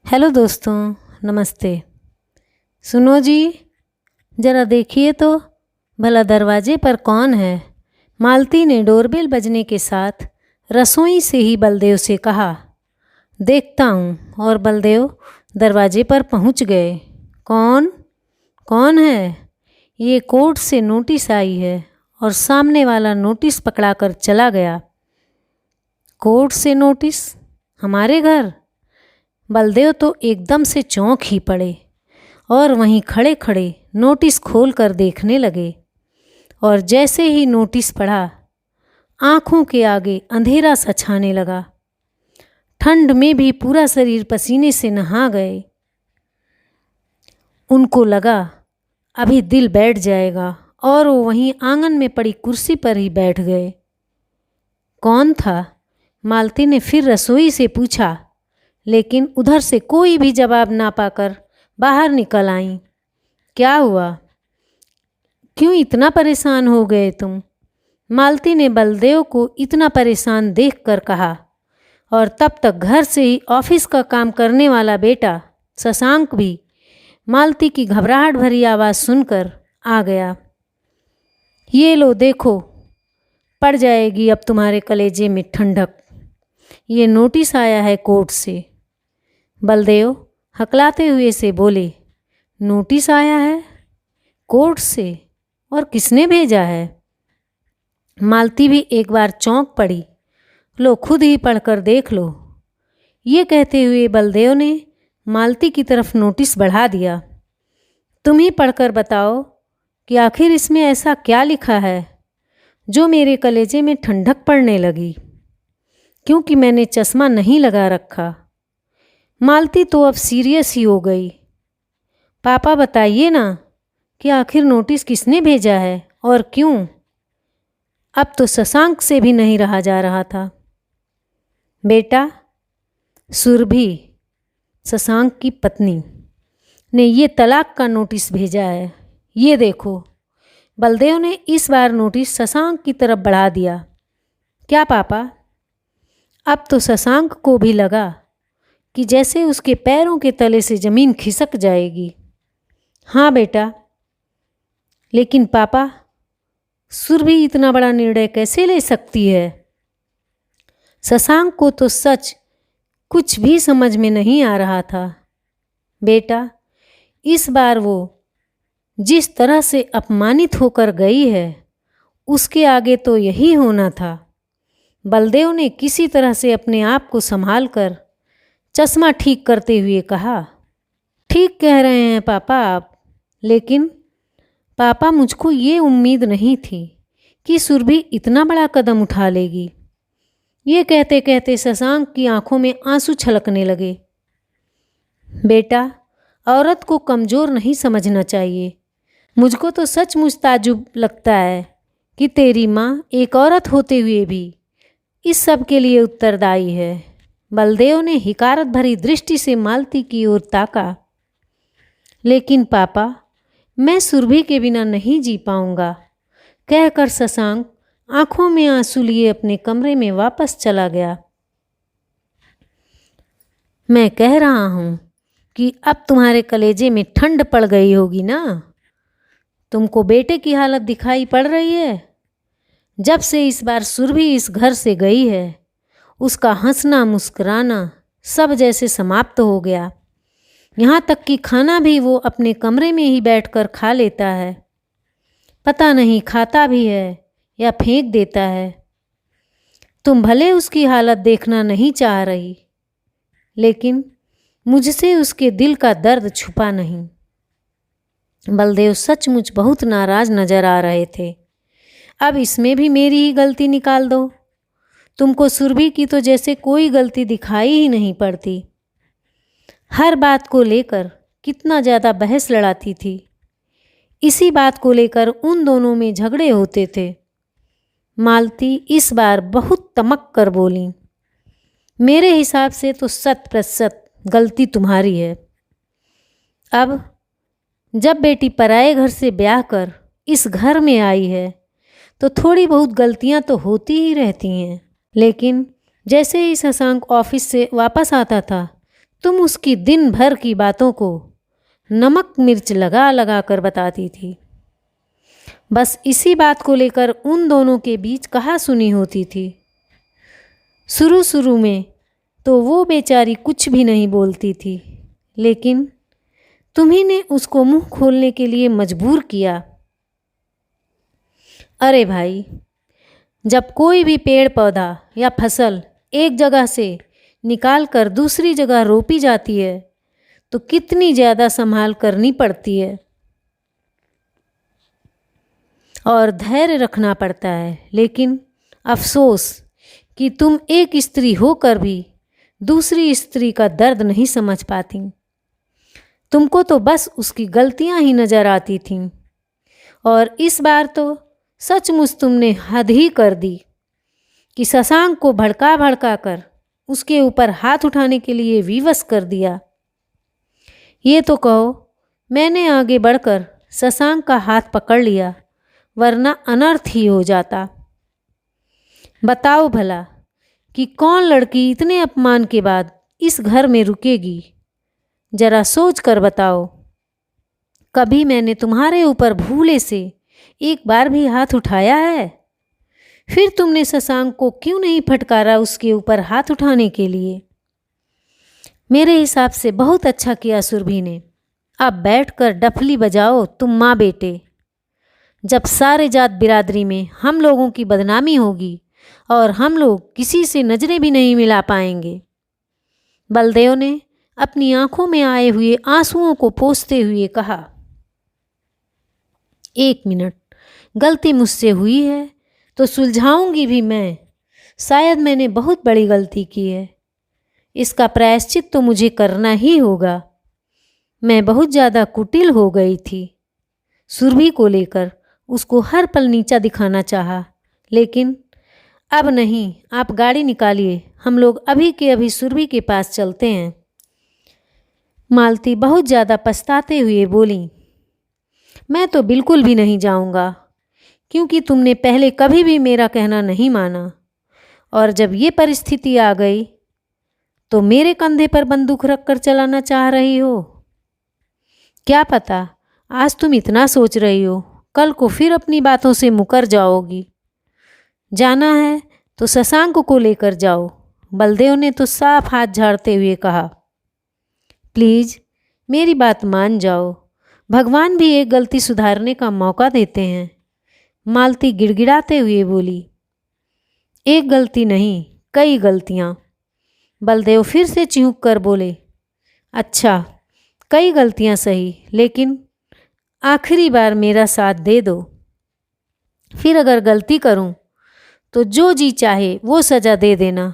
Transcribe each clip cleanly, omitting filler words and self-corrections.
Hello दोस्तों, नमस्ते। सुनो जी, ज़रा देखिए तो भला दरवाजे पर कौन है। मालती ने डोरबेल बजने के साथ रसोई से ही बलदेव से कहा। देखता हूँ, और बलदेव दरवाजे पर पहुँच गए। कौन कौन है? ये कोर्ट से नोटिस आई है, और सामने वाला नोटिस पकड़ाकर चला गया। कोर्ट से नोटिस? हमारे घर? बलदेव तो एकदम से चौंक ही पड़े और वहीं खड़े खड़े नोटिस खोल कर देखने लगे। और जैसे ही नोटिस पढ़ा, आँखों के आगे अंधेरा सा छाने लगा। ठंड में भी पूरा शरीर पसीने से नहा गए। उनको लगा अभी दिल बैठ जाएगा, और वो वहीं आंगन में पड़ी कुर्सी पर ही बैठ गए। कौन था? मालती ने फिर रसोई से पूछा, लेकिन उधर से कोई भी जवाब ना पाकर बाहर निकल आईं। क्या हुआ? क्यों इतना परेशान हो गए तुम? मालती ने बलदेव को इतना परेशान देखकर कहा। और तब तक घर से ही ऑफिस का काम करने वाला बेटा शशांक भी मालती की घबराहट भरी आवाज़ सुनकर आ गया। ये लो देखो, पड़ जाएगी अब तुम्हारे कलेजे में ठंडक। ये नोटिस आया है कोर्ट से। बलदेव हकलाते हुए से बोले, नोटिस आया है कोर्ट से? और किसने भेजा है? मालती भी एक बार चौंक पड़ी। लो खुद ही पढ़कर देख लो। ये कहते हुए बलदेव ने मालती की तरफ नोटिस बढ़ा दिया। तुम ही पढ़कर बताओ कि आखिर इसमें ऐसा क्या लिखा है जो मेरे कलेजे में ठंडक पड़ने लगी, क्योंकि मैंने चश्मा नहीं लगा रखा। मालती तो अब सीरियस ही हो गई। पापा बताइए ना कि आखिर नोटिस किसने भेजा है और क्यों? अब तो शशांक से भी नहीं रहा जा रहा था। बेटा, सुरभि, शशांक की पत्नी, ने ये तलाक का नोटिस भेजा है। ये देखो। बलदेव ने इस बार नोटिस शशांक की तरफ बढ़ा दिया। क्या पापा? अब तो शशांक को भी लगा कि जैसे उसके पैरों के तले से ज़मीन खिसक जाएगी। हाँ बेटा। लेकिन पापा, सुरभि इतना बड़ा निर्णय कैसे ले सकती है? शशांक को तो सच कुछ भी समझ में नहीं आ रहा था। बेटा, इस बार वो जिस तरह से अपमानित होकर गई है, उसके आगे तो यही होना था। बलदेव ने किसी तरह से अपने आप को संभाल कर चश्मा ठीक करते हुए कहा, ठीक कह रहे हैं पापा आप, लेकिन पापा मुझको ये उम्मीद नहीं थी कि सुरभि इतना बड़ा कदम उठा लेगी। ये कहते कहते शशांक की आंखों में आंसू छलकने लगे। बेटा, औरत को कमज़ोर नहीं समझना चाहिए। मुझको तो सचमुच ताज्जुब लगता है कि तेरी माँ एक औरत होते हुए भी इस सब के लिए उत्तरदायी है। बलदेव ने हिकारत भरी दृष्टि से मालती की ओर ताका। लेकिन पापा, मैं सुरभि के बिना नहीं जी पाऊंगा, कहकर शशांक आंखों में आंसू लिए अपने कमरे में वापस चला गया। मैं कह रहा हूँ कि अब तुम्हारे कलेजे में ठंड पड़ गई होगी ना। तुमको बेटे की हालत दिखाई पड़ रही है। जब से इस बार सुरभि इस घर से गई है, उसका हंसना मुस्कुराना सब जैसे समाप्त हो गया। यहाँ तक कि खाना भी वो अपने कमरे में ही बैठकर खा लेता है। पता नहीं खाता भी है या फेंक देता है। तुम भले उसकी हालत देखना नहीं चाह रही, लेकिन मुझसे उसके दिल का दर्द छुपा नहीं। बलदेव सचमुच बहुत नाराज नजर आ रहे थे। अब इसमें भी मेरी ही गलती निकाल दो। तुमको सुरभि की तो जैसे कोई गलती दिखाई ही नहीं पड़ती। हर बात को लेकर कितना ज़्यादा बहस लड़ाती थी। इसी बात को लेकर उन दोनों में झगड़े होते थे। मालती इस बार बहुत तमक कर बोली, मेरे हिसाब से तो 100% गलती तुम्हारी है। अब जब बेटी पराए घर से ब्याह कर इस घर में आई है, तो थोड़ी बहुत गलतियां तो होती ही रहती हैं। लेकिन जैसे ही शशांक ऑफिस से वापस आता था, तुम उसकी दिन भर की बातों को नमक मिर्च लगा लगा कर बताती थी। बस इसी बात को लेकर उन दोनों के बीच कहासुनी होती थी। शुरू शुरू में तो वो बेचारी कुछ भी नहीं बोलती थी, लेकिन तुम्ही ने उसको मुंह खोलने के लिए मजबूर किया। अरे भाई, जब कोई भी पेड़ पौधा या फसल एक जगह से निकाल कर दूसरी जगह रोपी जाती है तो कितनी ज़्यादा संभाल करनी पड़ती है और धैर्य रखना पड़ता है। लेकिन अफसोस कि तुम एक स्त्री होकर भी दूसरी स्त्री का दर्द नहीं समझ पाती। तुमको तो बस उसकी गलतियां ही नज़र आती थीं, और इस बार तो सचमुच तुमने हद ही कर दी कि शशांक को भड़का भड़का कर उसके ऊपर हाथ उठाने के लिए विवश कर दिया। ये तो कहो, मैंने आगे बढ़कर शशांक का हाथ पकड़ लिया, वरना अनर्थ ही हो जाता। बताओ भला कि कौन लड़की इतने अपमान के बाद इस घर में रुकेगी? जरा सोच कर बताओ। कभी मैंने तुम्हारे ऊपर भूले से एक बार भी हाथ उठाया है? फिर तुमने शशांक को क्यों नहीं फटकारा उसके ऊपर हाथ उठाने के लिए? मेरे हिसाब से बहुत अच्छा किया सुरभि ने। अब बैठकर डफली बजाओ तुम माँ बेटे। जब सारे जात बिरादरी में हम लोगों की बदनामी होगी और हम लोग किसी से नजरें भी नहीं मिला पाएंगे। बलदेव ने अपनी आंखों में आए हुए आंसुओं को पोंछते हुए कहा, 1 मिनट, गलती मुझसे हुई है तो सुलझाऊंगी भी मैं। शायद मैंने बहुत बड़ी गलती की है, इसका प्रायश्चित तो मुझे करना ही होगा। मैं बहुत ज़्यादा कुटिल हो गई थी। सुरभि को लेकर उसको हर पल नीचा दिखाना चाहा, लेकिन अब नहीं। आप गाड़ी निकालिए, हम लोग अभी के अभी सुरभि के पास चलते हैं। मालती बहुत ज़्यादा पछताते हुए बोली, मैं तो बिल्कुल भी नहीं जाऊंगा, क्योंकि तुमने पहले कभी भी मेरा कहना नहीं माना, और जब ये परिस्थिति आ गई तो मेरे कंधे पर बंदूक रख कर चलाना चाह रही हो। क्या पता आज तुम इतना सोच रही हो, कल को फिर अपनी बातों से मुकर जाओगी। जाना है तो शशांक को लेकर जाओ। बलदेव ने तो साफ हाथ झाड़ते हुए कहा, प्लीज़ मेरी बात मान जाओ, भगवान भी एक गलती सुधारने का मौका देते हैं। मालती गिड़गिड़ाते हुए बोली, एक गलती नहीं, कई गलतियाँ। बलदेव फिर से चिहुक कर बोले, अच्छा कई गलतियाँ सही, लेकिन आखिरी बार मेरा साथ दे दो। फिर अगर गलती करूं तो जो जी चाहे वो सज़ा दे देना।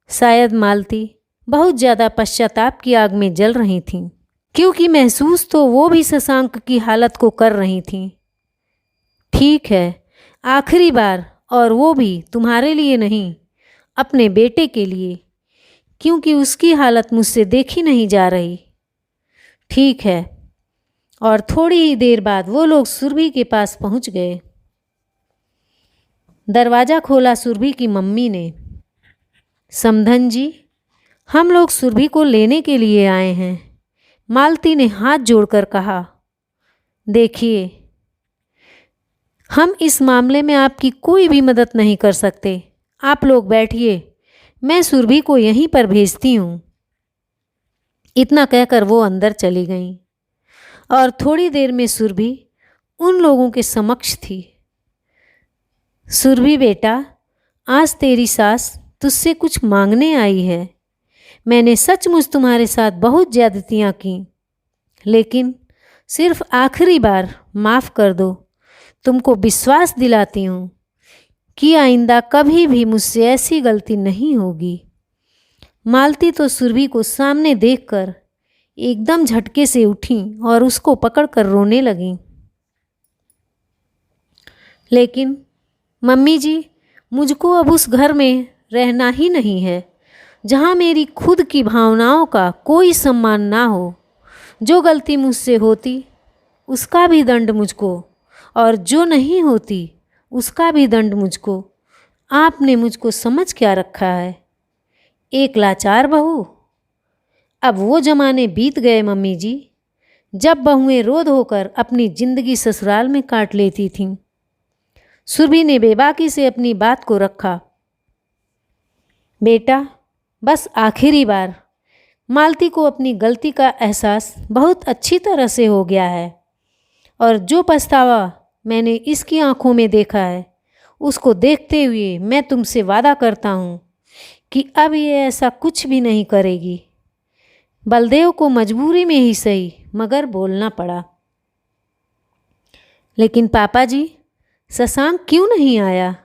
शायद मालती बहुत ज़्यादा पश्चाताप की आग में जल रही थीं, क्योंकि महसूस तो वो भी शशांक की हालत को कर रही थीं। ठीक है, आखिरी बार, और वो भी तुम्हारे लिए नहीं, अपने बेटे के लिए, क्योंकि उसकी हालत मुझसे देखी नहीं जा रही। ठीक है। और थोड़ी ही देर बाद वो लोग सुरभि के पास पहुंच गए। दरवाज़ा खोला सुरभि की मम्मी ने। समधन जी, हम लोग सुरभि को लेने के लिए आए हैं। मालती ने हाथ जोड़कर कहा, देखिए, हम इस मामले में आपकी कोई भी मदद नहीं कर सकते। आप लोग बैठिए, मैं सुरभि को यहीं पर भेजती हूँ। इतना कहकर वो अंदर चली गईं, और थोड़ी देर में सुरभि उन लोगों के समक्ष थी। सुरभि बेटा, आज तेरी सास तुझसे कुछ मांगने आई है। मैंने सचमुच तुम्हारे साथ बहुत ज्यादतियाँ की, लेकिन सिर्फ आखिरी बार माफ़ कर दो। तुमको विश्वास दिलाती हूँ कि आइंदा कभी भी मुझसे ऐसी गलती नहीं होगी। मालती तो सुरभि को सामने देखकर एकदम झटके से उठी और उसको पकड़कर रोने लगी। लेकिन मम्मी जी, मुझको अब उस घर में रहना ही नहीं है जहाँ मेरी खुद की भावनाओं का कोई सम्मान ना हो। जो गलती मुझसे होती उसका भी दंड मुझको, और जो नहीं होती उसका भी दंड मुझको। आपने मुझको समझ क्या रखा है? एक लाचार बहू? अब वो ज़माने बीत गए मम्मी जी, जब बहुएं रोध होकर अपनी जिंदगी ससुराल में काट लेती थीं। सुरभि ने बेबाकी से अपनी बात को रखा। बेटा, बस आखिरी बार, मालती को अपनी गलती का एहसास बहुत अच्छी तरह से हो गया है और जो पछतावा मैंने इसकी आंखों में देखा है, उसको देखते हुए मैं तुमसे वादा करता हूँ कि अब ये ऐसा कुछ भी नहीं करेगी। बलदेव को मजबूरी में ही सही मगर बोलना पड़ा। लेकिन पापा जी, शशांक क्यों नहीं आया?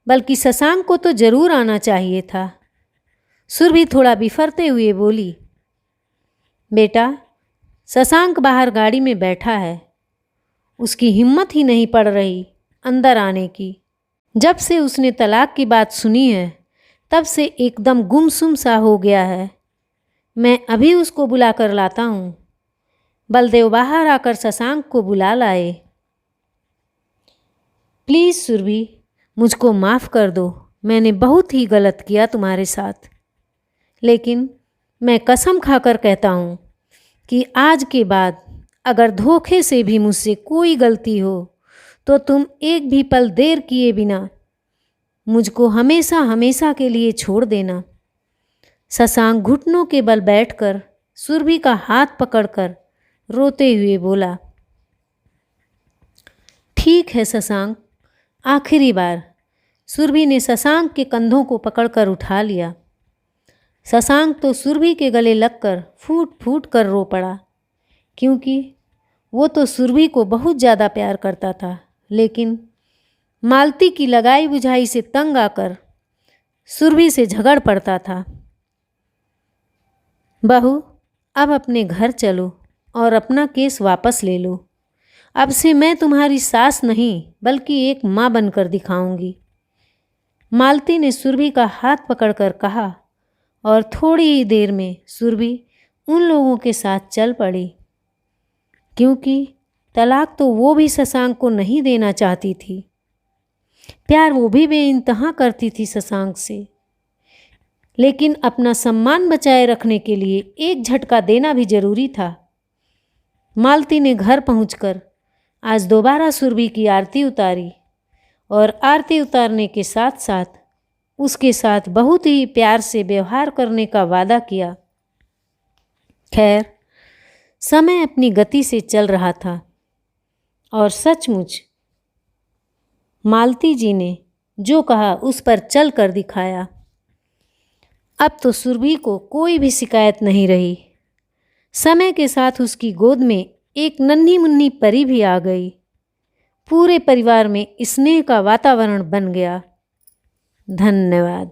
बल्कि शशांक को तो जरूर आना चाहिए था। सुरभि थोड़ा बिफरते हुए बोली। बेटा, शशांक बाहर गाड़ी में बैठा है, उसकी हिम्मत ही नहीं पड़ रही अंदर आने की। जब से उसने तलाक की बात सुनी है, तब से एकदम गुमसुम सा हो गया है। मैं अभी उसको बुला कर लाता हूँ। बलदेव बाहर आकर शशांक को बुला लाए। प्लीज़ सुरभि, मुझको माफ़ कर दो, मैंने बहुत ही गलत किया तुम्हारे साथ। लेकिन मैं कसम खाकर कहता हूँ कि आज के बाद अगर धोखे से भी मुझसे कोई गलती हो तो तुम एक भी पल देर किए बिना मुझको हमेशा हमेशा के लिए छोड़ देना। शशांक घुटनों के बल बैठकर सुरभि का हाथ पकड़कर रोते हुए बोला। ठीक है शशांक, आखिरी बार। सुरभि ने शशांक के कंधों को पकड़कर उठा लिया। शशांक तो सुरभि के गले लगकर फूट फूट कर रो पड़ा, क्योंकि वो तो सुरभि को बहुत ज़्यादा प्यार करता था, लेकिन मालती की लगाई बुझाई से तंग आकर सुरभि से झगड़ पड़ता था। बहू, अब अपने घर चलो और अपना केस वापस ले लो। अब से मैं तुम्हारी सास नहीं बल्कि एक माँ बनकर दिखाऊंगी। मालती ने सुरभि का हाथ पकड़कर कहा और थोड़ी ही देर में सुरभि उन लोगों के साथ चल पड़ी, क्योंकि तलाक तो वो भी शशांक को नहीं देना चाहती थी। प्यार वो भी बेइंतहा करती थी शशांक से, लेकिन अपना सम्मान बचाए रखने के लिए एक झटका देना भी जरूरी था। मालती ने घर पहुंचकर आज दोबारा सुरभि की आरती उतारी और आरती उतारने के साथ साथ उसके साथ बहुत ही प्यार से व्यवहार करने का वादा किया। खैर, समय अपनी गति से चल रहा था और सचमुच मालती जी ने जो कहा उस पर चल कर दिखाया। अब तो सुरभि को कोई भी शिकायत नहीं रही। समय के साथ उसकी गोद में एक नन्ही मुन्नी परी भी आ गई। पूरे परिवार में स्नेह का वातावरण बन गया। धन्यवाद।